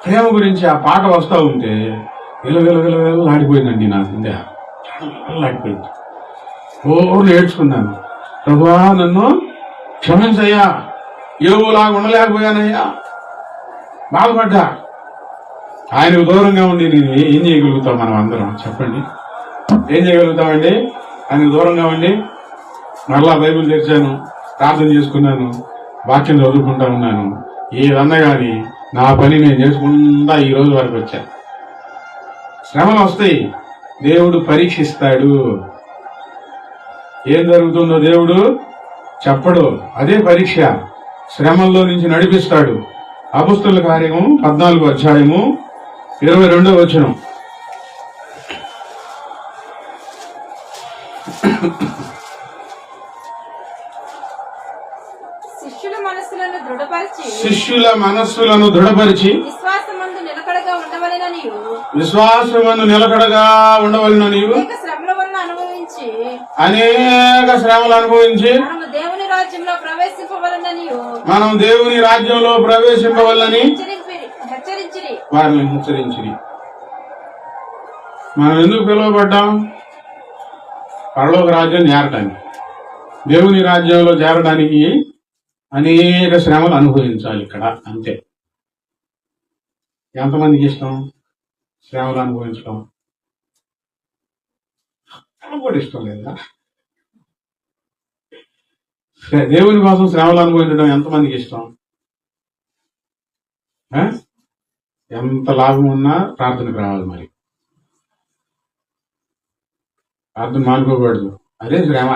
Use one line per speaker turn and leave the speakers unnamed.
ప్రేమ గురించి ఆ పాట వస్తూ ఉంటే ఆడిపోయిందండి నాకు ముందే ఆడిపోయింది. ఓర్లు ఏడ్చుకున్నాను, ప్రభువా నన్ను క్షమించయ్యా, ఏవోలాగా ఉండలేకపోయానయ్యా, బాధపడ్డా. ఆయనకు దూరంగా ఉండి నేను ఏం చేయగలుగుతాం? మనం అందరం చెప్పండి, ఏం చేయగలుగుతామండి? ఆయనకు దూరంగా ఉండి మరలా బైబిల్ తెరిచాను, ప్రార్థన చేసుకున్నాను, వాక్యం చదువుకుంటా ఉన్నాను, ఏదన్నా కానీ నా పని నేను చేసుకుంటా ఈ రోజు వరకు వచ్చాను. శ్రమలు వస్తాయి, దేవుడు పరీక్షిస్తాడు. ఏం జరుగుతుందో దేవుడు చెప్పడు, అదే పరీక్ష. శ్రమల్లో నుంచి నడిపిస్తాడు. అపొస్తలుల కార్యము 14వ అధ్యాయము 22వ వచనం. శిష్యుల మనస్సులను దృఢపరిచి విశ్వాసమందు నిలకడగా ఉండవలెనని అనేక శ్రమలు అనుభవించి మనం దేవుని రాజ్యంలో ప్రవేశింపవలనని వారిని హెచ్చరించిరి. మనం ఎందుకు పిలువబడ్డాం? పరలోక రాజ్యం చేరటానికి, దేవుని రాజ్యంలో చేరడానికి అనేక శ్రమలు అనుభవించాలి ఇక్కడ, అంతే. ఎంతమందికి ఇష్టం శ్రమలు అనుభవించడం? కూడా ఇష్టం లేదా? దేవుని కోసం శ్రమలు అనుభవించడం ఎంతమందికి ఇష్టం? ఎంత లాభం ఉన్నా ప్రార్థనకు రావాలి. మరి ప్రార్థన మానుకోకూడదు, అదే శ్రమ.